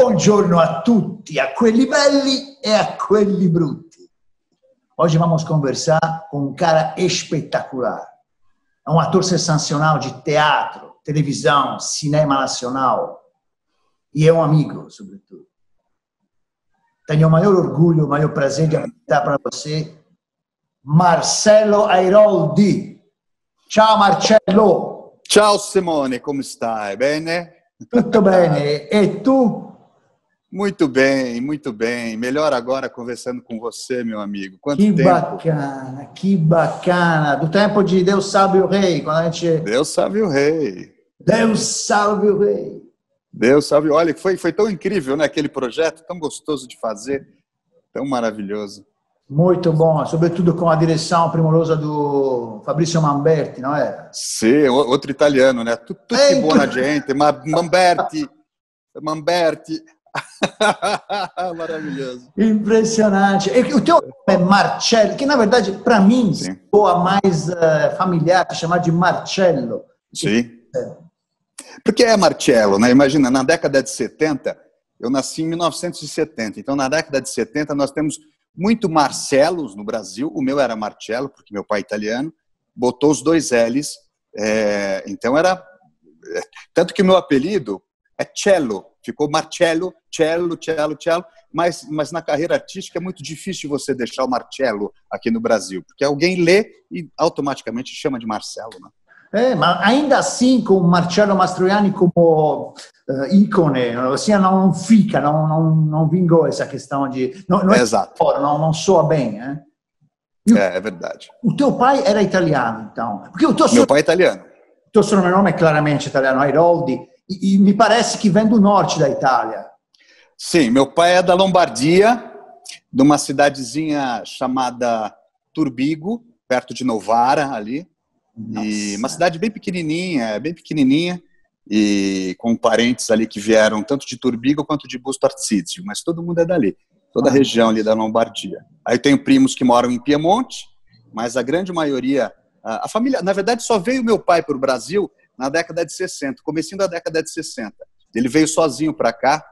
Buongiorno a tutti, a quelli belli e a quelli brutti. Hoje vamos conversar com um cara espetacular. É um ator sensacional de teatro, televisão, cinema nacional. E é um amigo, sobretudo. Tenho o maior orgulho, o maior prazer de apresentar para você Marcello Airoldi. Ciao Marcello. Ciao Simone, come stai? Bene? Tutto bene. E tu? Muito bem, muito bem. Melhor agora conversando com você, meu amigo. Quanto Que tempo? bacana, que bacana. Do tempo de Deus Salve o Rei, quando a gente... Deus salve o rei. Deus Salve o Rei. Deus salve. Olha, foi tão incrível, né? Aquele projeto, tão gostoso de fazer, tão maravilhoso. Muito bom, sobretudo com a direção primorosa do Fabrizio Mamberti, não é? Sim, outro italiano, né? Tutti buona gente, ma Mamberti. Maravilhoso. Impressionante. E o teu nome é Marcello, que na verdade, para mim, soa mais familiar te chamar de Marcello. Sim. Porque é Marcello, né? Imagina, na década de 70, eu nasci em 1970, então na década de 70 nós temos muito Marcellos no Brasil. O meu era Marcello, porque meu pai é italiano, botou os dois L's, então era... Tanto que o meu apelido é Cello, ficou Marcello, Cello, mas na carreira artística é muito difícil você deixar o Marcello aqui no Brasil, porque alguém lê e automaticamente chama de Marcello, né? Mas ainda assim, com Marcello Mastroianni como ícone, assim, não fica, não vingou essa questão de... Não, Exato. Não soa bem, né? É verdade. O teu pai era italiano, então? Porque Meu pai é italiano. O teu sobrenome é claramente italiano, Airoldi, e me parece que vem do norte da Itália. Sim, meu pai é da Lombardia, de uma cidadezinha chamada Turbigo, perto de Novara, ali. E uma cidade bem pequenininha, e com parentes ali que vieram tanto de Turbigo quanto de Busto Arsizio, mas todo mundo é dali, toda a região ali da Lombardia. Aí eu tenho primos que moram em Piemonte, mas a grande maioria, a família, na verdade só veio meu pai para o Brasil na década de 60, comecinho da década de 60. Ele veio sozinho para cá,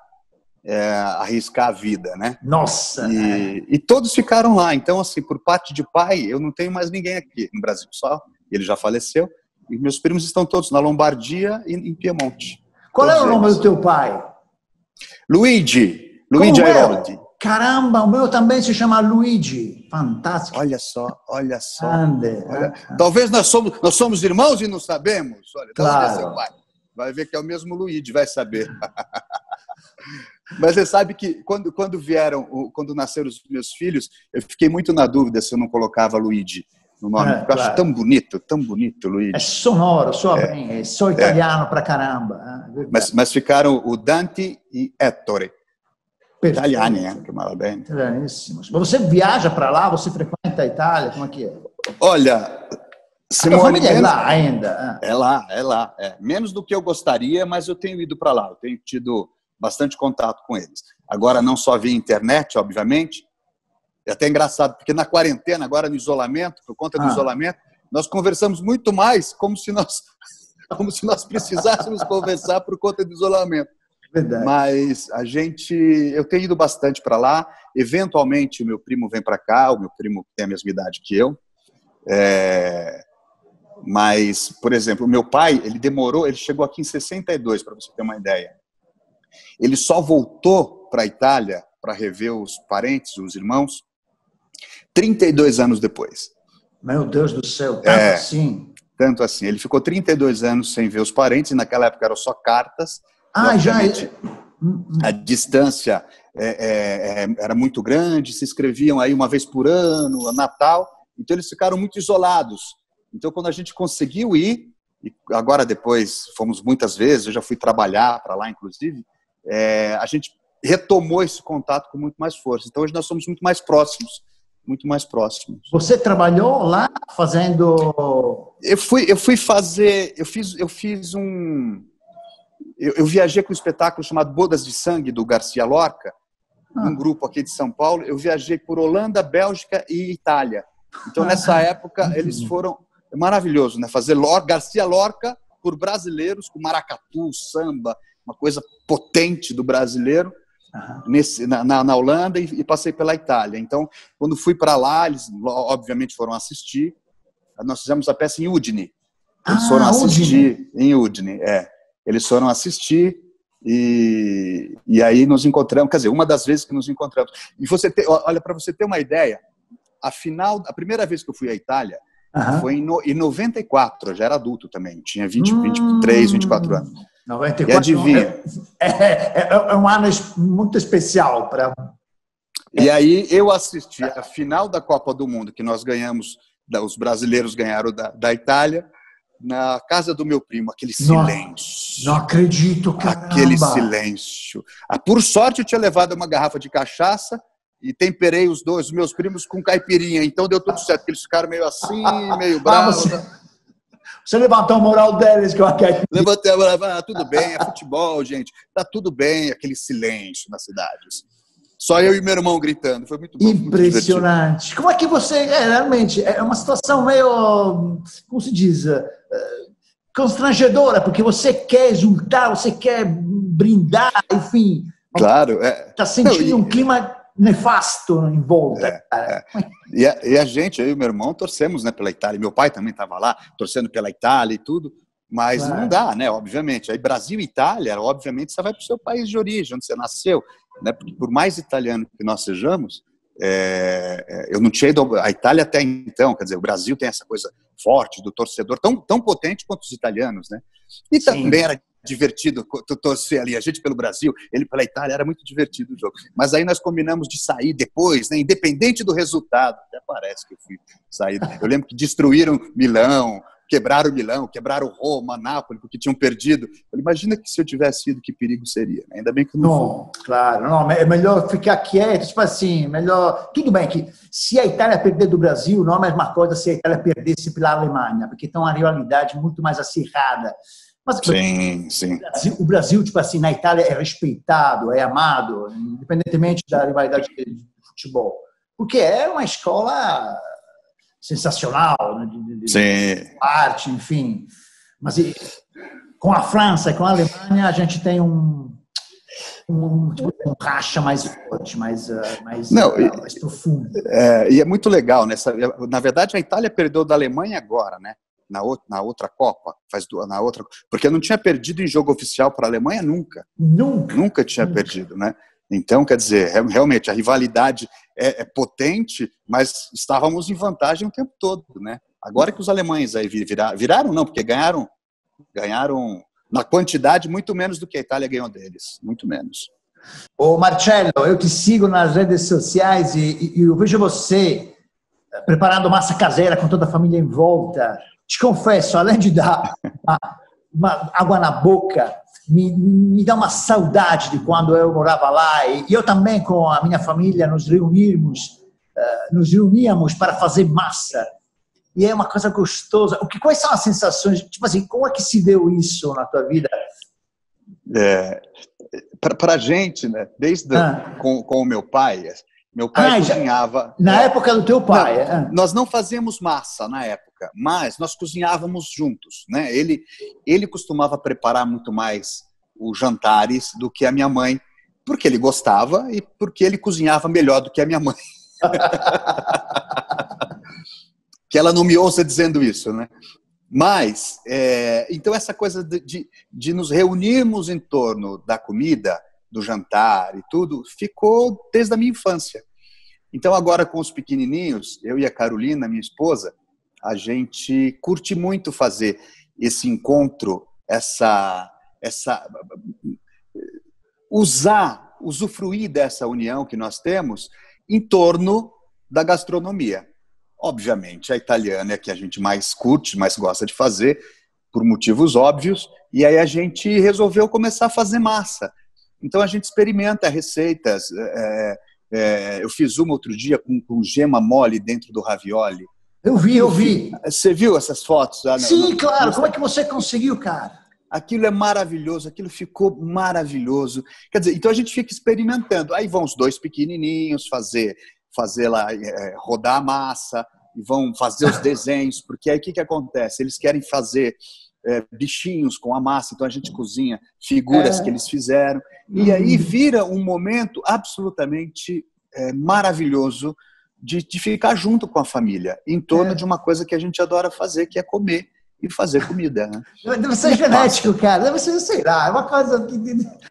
arriscar a vida, né? Nossa! E todos ficaram lá, então assim, por parte de pai, eu não tenho mais ninguém aqui no Brasil, só ele já faleceu, e meus primos estão todos na Lombardia e em Piemonte. Qual é o nome do teu pai? Luigi Airoldi. Caramba, o meu também se chama Luigi. Fantástico. Olha só. Ande. Talvez nós somos irmãos e não sabemos. Olha, claro. De onde é seu pai? Vai ver que é o mesmo Luigi, vai saber. Mas você sabe que quando nasceram os meus filhos, eu fiquei muito na dúvida se eu não colocava Luigi no nome, porque eu acho tão bonito, Luigi. É sonoro, soa bem, sou italiano pra caramba. Mas ficaram o Dante e Ettore. Italiani, que mala bem. Italianíssimos. Você viaja para lá, você frequenta a Itália, como é que é? Olha, Simone, a família é lá ainda? É lá. Menos do que eu gostaria, mas eu tenho ido para lá, eu tenho tido bastante contato com eles. Agora, não só via internet, obviamente. É até engraçado, porque na quarentena, agora no isolamento, por conta do isolamento, nós conversamos muito mais como se nós precisássemos conversar por conta do isolamento. Verdade. Mas eu tenho ido bastante para lá. Eventualmente, o meu primo vem para cá, o meu primo tem a mesma idade que eu. Mas, por exemplo, o meu pai, ele chegou aqui em 62, para você ter uma ideia. Ele só voltou para a Itália para rever os parentes, os irmãos, 32 anos depois. Meu Deus do céu, tanto assim? Tanto assim. Ele ficou 32 anos sem ver os parentes, e naquela época eram só cartas. A distância era muito grande, se escreviam aí uma vez por ano, Natal, então eles ficaram muito isolados. Então, quando a gente conseguiu ir, e agora depois fomos muitas vezes, eu já fui trabalhar para lá, inclusive, a gente retomou esse contato com muito mais força. Então, hoje nós somos muito mais próximos. Você trabalhou lá fazendo... Eu viajei com um espetáculo chamado Bodas de Sangue, do Garcia Lorca, um grupo aqui de São Paulo. Eu viajei por Holanda, Bélgica e Itália. Então, nessa época, eles foram... É maravilhoso, né? Fazer Garcia Lorca por brasileiros, com maracatu, samba, uma coisa potente do brasileiro, na Holanda, e passei pela Itália. Então, quando fui para lá, eles obviamente foram assistir. Nós fizemos a peça em Udine. Eles foram assistir em Udine. Eles foram assistir e aí nos encontramos. Quer dizer, uma das vezes que nos encontramos. E olha, para você ter uma ideia, a primeira vez que eu fui à Itália foi em 94. Eu já era adulto também. Tinha 23, 24 anos. 94 e adivinha? É um ano muito especial para. E aí eu assisti a final da Copa do Mundo, que nós ganhamos, os brasileiros ganharam da Itália, na casa do meu primo, aquele silêncio. Não acredito, caramba. Aquele silêncio. Por sorte eu tinha levado uma garrafa de cachaça e temperei os meus primos com caipirinha, então deu tudo certo, porque eles ficaram meio assim, meio bravos. Você levantou a moral deles que eu acredito. Levantei a moral, tudo bem, é futebol, gente. Tá tudo bem, aquele silêncio na cidade. Só eu e meu irmão gritando. Foi muito bom. Impressionante. Muito como é que você... realmente, é uma situação meio... Como se diz? Constrangedora, porque você quer juntar, você quer brindar, enfim. Claro. Está sentindo um clima nefasto em volta. E a gente, eu e meu irmão, torcemos, né, pela Itália. Meu pai também estava lá, torcendo pela Itália e tudo. Mas não dá, né, obviamente. Aí Brasil e Itália, obviamente, você vai para o seu país de origem, onde você nasceu. Né? Porque por mais italiano que nós sejamos, eu não tinha ido à Itália até então. Quer dizer, o Brasil tem essa coisa forte do torcedor, tão potente quanto os italianos, né? E também era divertido torcer ali, a gente pelo Brasil, ele pela Itália, era muito divertido o jogo. Mas aí nós combinamos de sair depois, né, independente do resultado. Até parece que eu fui sair. Eu lembro que destruíram Milão, quebraram Roma, Nápoles, porque tinham perdido. Imagina que se eu tivesse ido, que perigo seria. Ainda bem que não fui. Claro, não, é melhor ficar quieto, tipo assim, melhor... Tudo bem que se a Itália perder do Brasil, não é a mesma coisa se a Itália perdesse pela Alemanha, porque tem uma rivalidade muito mais acirrada. Mas sim. O Brasil, tipo assim, na Itália é respeitado, é amado, independentemente da rivalidade de futebol. Porque é uma escola sensacional, né, de arte, enfim. Mas com a França e com a Alemanha, a gente tem um racha mais forte, mais profundo. E é muito legal, né? Na verdade, a Itália perdeu da Alemanha agora, né? Na outra Copa, porque não tinha perdido em jogo oficial para a Alemanha nunca. Nunca tinha perdido, né? Então, quer dizer, realmente a rivalidade é potente, mas estávamos em vantagem o tempo todo, né? Agora que os alemães aí viraram não, porque ganharam na quantidade muito menos do que a Itália ganhou deles, muito menos. Ô Marcelo, eu te sigo nas redes sociais e eu vejo você preparando massa caseira com toda a família em volta. Te confesso, além de dar uma água na boca, me dá uma saudade de quando eu morava lá. E eu também, com a minha família, nos reuníamos para fazer massa. E é uma coisa gostosa. Quais são as sensações? Tipo assim, como é que se deu isso na tua vida? Para a gente, né? Desde com o meu pai cozinhava. Na época do teu pai? Nós não fazíamos massa na época, mas nós cozinhávamos juntos, né? Ele costumava preparar muito mais os jantares do que a minha mãe, porque ele gostava e porque ele cozinhava melhor do que a minha mãe. Que ela não me ouça dizendo isso, né? Mas, então essa coisa de nos reunirmos em torno da comida, do jantar e tudo, ficou desde a minha infância. Então agora com os pequenininhos, eu e a Carolina, minha esposa, a gente curte muito fazer esse encontro, usufruir dessa união que nós temos em torno da gastronomia. Obviamente, a italiana é a que a gente mais curte, mais gosta de fazer, por motivos óbvios, e aí a gente resolveu começar a fazer massa. Então a gente experimenta receitas. Eu fiz uma outro dia com gema mole dentro do ravioli. Eu vi. Você viu essas fotos? Sim, claro. Como é que você conseguiu, cara? Aquilo é maravilhoso, aquilo ficou maravilhoso. Quer dizer, então a gente fica experimentando. Aí vão os dois pequenininhos fazer lá, rodar a massa, e vão fazer os desenhos, porque aí o que acontece? Eles querem fazer bichinhos com a massa, então a gente cozinha figuras que eles fizeram. E aí vira um momento absolutamente maravilhoso de ficar junto com a família, em torno de uma coisa que a gente adora fazer, que é comer e fazer comida. Né? Deve ser genético, cara. Deve ser, sei lá, é uma coisa que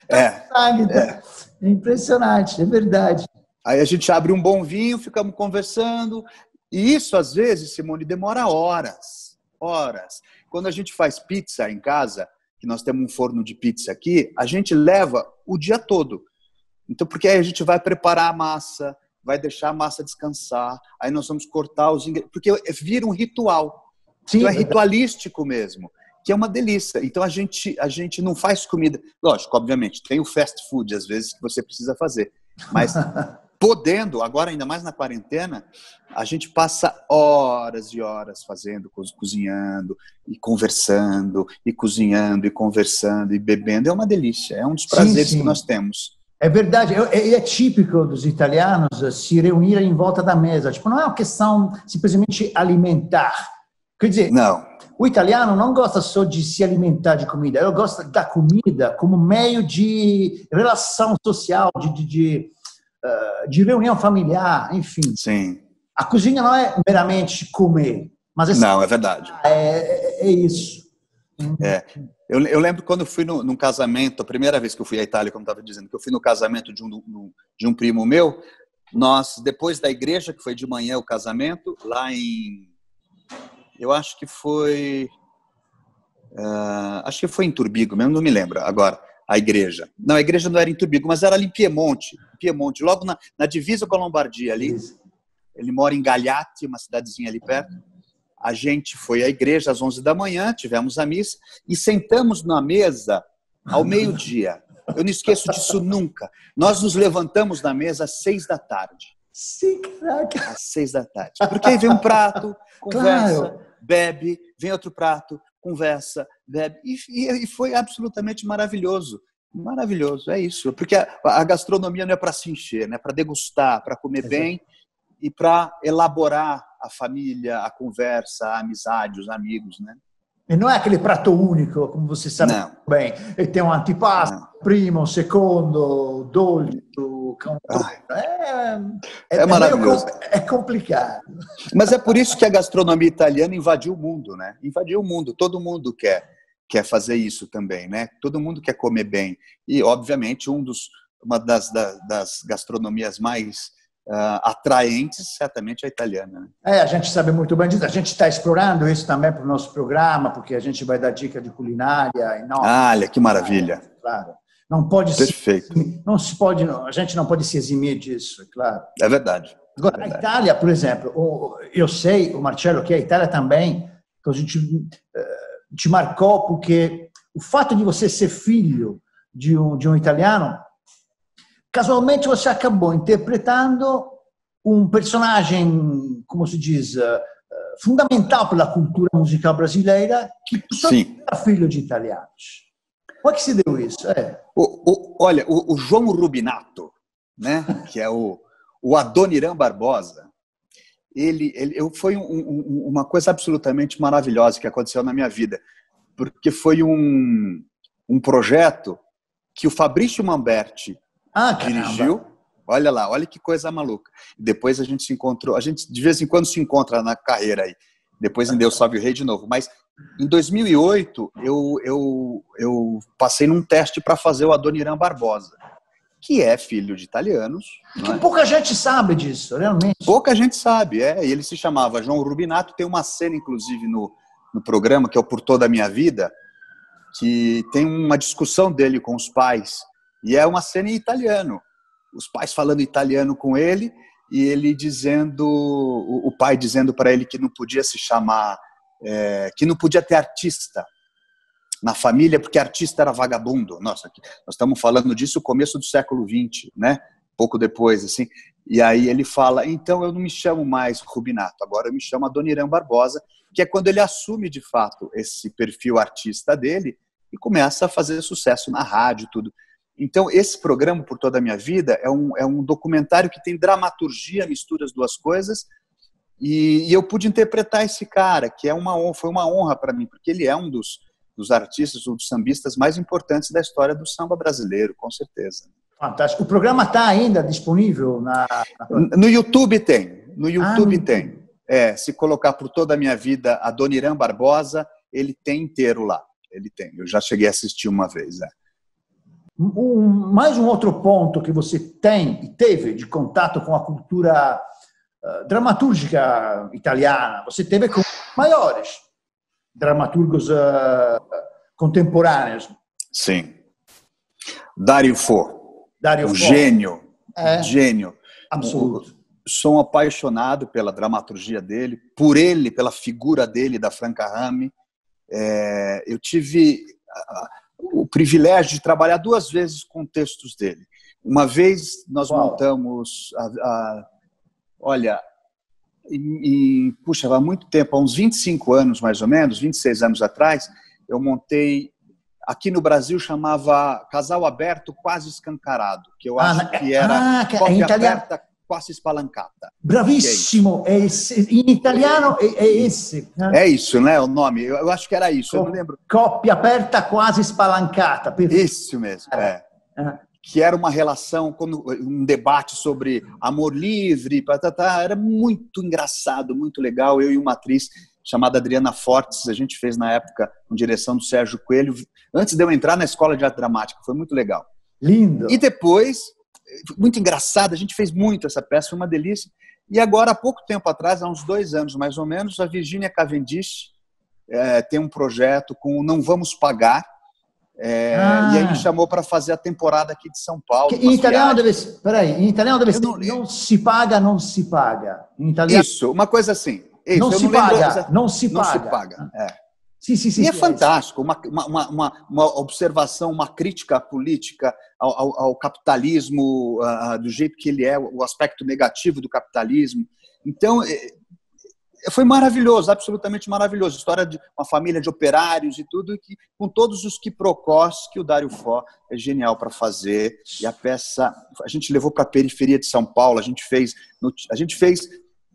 é impressionante, é verdade. Aí a gente abre um bom vinho, ficamos conversando, e isso, às vezes, Simone, demora horas. Horas. Quando a gente faz pizza em casa, que nós temos um forno de pizza aqui, a gente leva o dia todo. Então, porque aí a gente vai preparar a massa, vai deixar a massa descansar, aí nós vamos cortar os ingredientes, porque vira um ritual. Sim, então é ritualístico mesmo, que é uma delícia. Então a gente não faz comida... Lógico, obviamente, tem o fast food, às vezes, que você precisa fazer, mas... podendo, agora ainda mais na quarentena, a gente passa horas e horas fazendo, cozinhando, e conversando, e cozinhando, e conversando, e bebendo. É uma delícia, é um dos prazeres que nós temos. É verdade, é típico dos italianos se reunirem em volta da mesa. Tipo, não é uma questão simplesmente alimentar. Quer dizer, não. O italiano não gosta só de se alimentar de comida, ele gosta da comida como meio de relação social, de reunião familiar, enfim. Sim. A cozinha não é meramente comer, mas não, é verdade. É isso. Eu lembro quando eu fui num casamento, a primeira vez que eu fui à Itália, como estava dizendo, que eu fui no casamento de um primo meu, nós, depois da igreja, que foi de manhã o casamento, lá eu acho que foi em Turbigo mesmo, não me lembro agora. A igreja. Não, a igreja não era em Turbigo, mas era ali em Piemonte, logo na divisa com a Lombardia ali. Isso. Ele mora em Gagliati, uma cidadezinha ali perto. A gente foi à igreja às 11 da manhã, tivemos a missa e sentamos na mesa ao meio-dia. Eu não esqueço disso nunca. Nós nos levantamos da mesa às 6 da tarde. Sim, caraca. Às 6 da tarde. Porque aí vem um prato, conversa, bebe, vem outro prato, conversa, bebe, e foi absolutamente maravilhoso. Maravilhoso, é isso. Porque a gastronomia não é para se encher, né? Para degustar, para comer bem e para elaborar a família, a conversa, a amizade, os amigos, né? E não é aquele prato único, como você sabe bem. E tem um antipasto, primo, secondo, dolce, é maravilhoso. É complicado. Mas é por isso que a gastronomia italiana invadiu o mundo, né? Invadiu o mundo. Todo mundo quer fazer isso também, né? Todo mundo quer comer bem. E, obviamente, uma das gastronomias mais atraentes, certamente, é a italiana. Né? A gente sabe muito bem disso. A gente está explorando isso também para o nosso programa, porque a gente vai dar dica de culinária. Olha, que maravilha. Claro. Não pode Perfeito. A gente não pode se eximir disso, é claro. É verdade. Agora, a Itália, por exemplo, eu sei, o Marcello, que a Itália também, que a gente te marcou, porque o fato de você ser filho de um italiano, casualmente você acabou interpretando um personagem, como se diz, fundamental para a cultura musical brasileira, que só era filho de italianos. Como é que se deu isso? Olha, o João Rubinato, né, que é o Adoniran Barbosa, ele foi uma coisa absolutamente maravilhosa que aconteceu na minha vida, porque foi um projeto que o Fabrício Mamberti dirigiu. Olha lá, olha que coisa maluca. Depois a gente se encontrou, a gente de vez em quando se encontra na carreira aí. Depois em Deus Salve o Rei de novo. Mas em 2008 eu passei num teste para fazer o Adoniran Barbosa, que é filho de italianos. Pouca gente sabe disso, realmente. Pouca gente sabe, ele se chamava João Rubinato. Tem uma cena, inclusive, no programa, que é o Por Toda a Minha Vida, que tem uma discussão dele com os pais, e é uma cena em italiano. Os pais falando italiano com ele, e ele dizendo, o pai dizendo para ele que não podia se chamar, que não podia ter artista na família, porque artista era vagabundo. Nossa, nós estamos falando disso no começo do século XX, né? Pouco depois, assim. E aí ele fala, então eu não me chamo mais Rubinato, agora eu me chamo Adoniran Barbosa, que é quando ele assume, de fato, esse perfil artista dele e começa a fazer sucesso na rádio, tudo. Então, esse programa, Por Toda a Minha Vida, é um documentário que tem dramaturgia, mistura as duas coisas, e eu pude interpretar esse cara, que foi uma honra para mim, porque ele é um dos dos artistas ou dos sambistas mais importantes da história do samba brasileiro, com certeza. Fantástico. O programa está ainda disponível No YouTube tem. No YouTube no tem. Se colocar Por Toda a Minha Vida, Adoniran Barbosa, ele tem inteiro lá. Ele tem. Eu já cheguei a assistir uma vez. Mais um outro ponto que você tem e teve de contato com a cultura dramatúrgica italiana. Você teve com maiores dramaturgos contemporâneos. Sim. Dario Fo. Gênio. Gênio. Absoluto. Sou um apaixonado pela dramaturgia dele, por ele, pela figura dele, da Franca Rame. Eu tive o privilégio de trabalhar 2 vezes com textos dele. Uma vez nós montamos, olha, puxa, há muito tempo, há uns 25 anos mais ou menos, 26 anos atrás, eu montei, aqui no Brasil chamava Casal Aberto Quase Escancarado, que eu acho que era Coppia Aperta Quasi Spalancata. Bravissimo, em italiano é esse. Né? É isso, né? O nome, eu acho que era isso, eu não lembro. Coppia Aperta Quasi Spalancata. Isso mesmo, que era uma relação, um debate sobre amor livre, era muito engraçado, muito legal. Eu e uma atriz chamada Adriana Fortes, a gente fez na época com direção do Sérgio Coelho, antes de eu entrar na Escola de Arte Dramática, foi muito legal. Lindo. E depois, muito engraçado, a gente fez muito essa peça, foi uma delícia. E agora, há pouco tempo atrás, há uns 2 anos mais ou menos, a Virginia Cavendish tem um projeto com Não Vamos Pagar, e aí me chamou para fazer a temporada aqui de São Paulo. Em italiano deve ser, não se paga, não se paga. Em italiano, isso, uma coisa assim. Isso, não, se paga, não se paga. Sim, e é fantástico, uma observação, uma crítica política ao capitalismo, do jeito que ele é, o aspecto negativo do capitalismo. Então, foi maravilhoso, absolutamente maravilhoso. História de uma família de operários e tudo, com todos os quiprocós que o Dario Fo é genial para fazer. E a peça, a gente levou para a periferia de São Paulo, a gente fez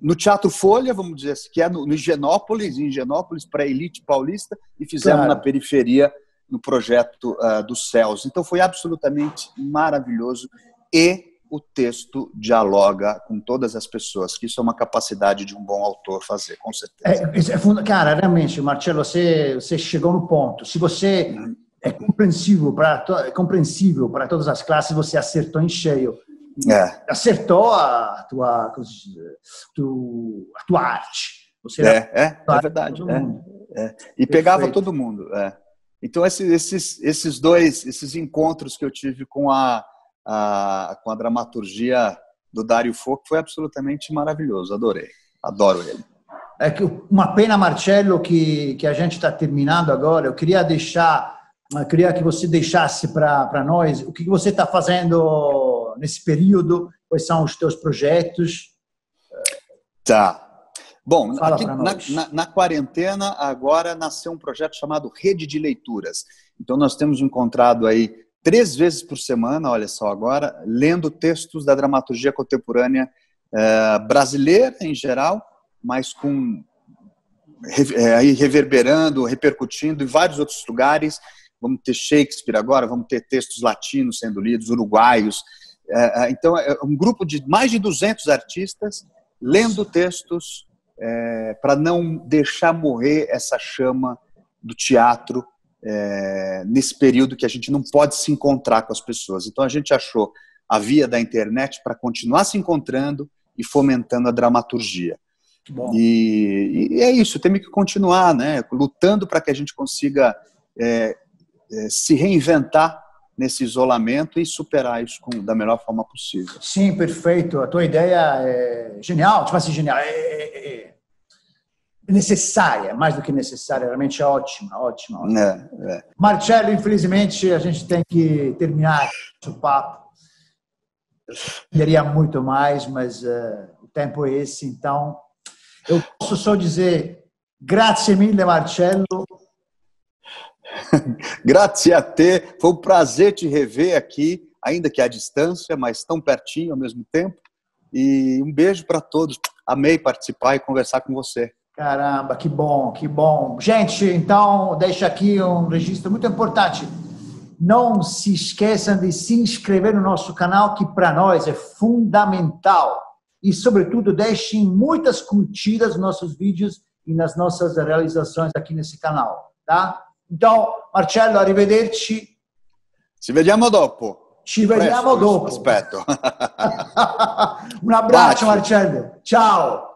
no Teatro Folha, vamos dizer assim, que é no Higienópolis, para a elite paulista, e fizemos na periferia, no projeto dos Céus. Então foi absolutamente maravilhoso e o texto dialoga com todas as pessoas, que isso é uma capacidade de um bom autor fazer, com certeza. Cara, realmente, Marcello, você chegou no ponto. Se você é compreensível para todas as classes, você acertou em cheio. Acertou a tua arte. Você é verdade. E pegava todo mundo. Então, esses encontros que eu tive com a dramaturgia do Dario Fo, foi absolutamente maravilhoso, adoro ele. É que uma pena, Marcello, que a gente está terminando agora. Eu queria que você deixasse para nós o que você está fazendo nesse período, quais são os teus projetos. Tá. Bom, aqui, na quarentena, agora nasceu um projeto chamado Rede de Leituras. Então, nós temos encontrado aí 3 vezes por semana, olha só agora, lendo textos da dramaturgia contemporânea brasileira em geral, mas aí reverberando, repercutindo em vários outros lugares. Vamos ter Shakespeare agora, vamos ter textos latinos sendo lidos, uruguaios. Então, é um grupo de mais de 200 artistas lendo textos para não deixar morrer essa chama do teatro nesse período que a gente não pode se encontrar com as pessoas. Então, a gente achou a via da internet para continuar se encontrando e fomentando a dramaturgia. E é isso, temos que continuar, né, lutando para que a gente consiga se reinventar nesse isolamento e superar isso da melhor forma possível. Sim, perfeito. A tua ideia é genial, tipo assim, genial. É necessária, mais do que necessária, realmente é ótima. Marcello, infelizmente, a gente tem que terminar o papo. Queria muito mais, mas o tempo é esse, então eu posso só dizer grazie mille, Marcello. Grazie a te, foi um prazer te rever aqui, ainda que à distância, mas tão pertinho ao mesmo tempo. E um beijo para todos. Amei participar e conversar com você. Caramba, que bom, que bom. Gente, então, deixa aqui um registro muito importante. Não se esqueçam de se inscrever no nosso canal, que para nós é fundamental. E, sobretudo, deixem muitas curtidas nos nossos vídeos e nas nossas realizações aqui nesse canal, tá? Então, Marcello, arrivederci. Ci vediamo dopo. Ci vediamo dopo. Aspetto. Un abbraccio, Marcello. Ciao.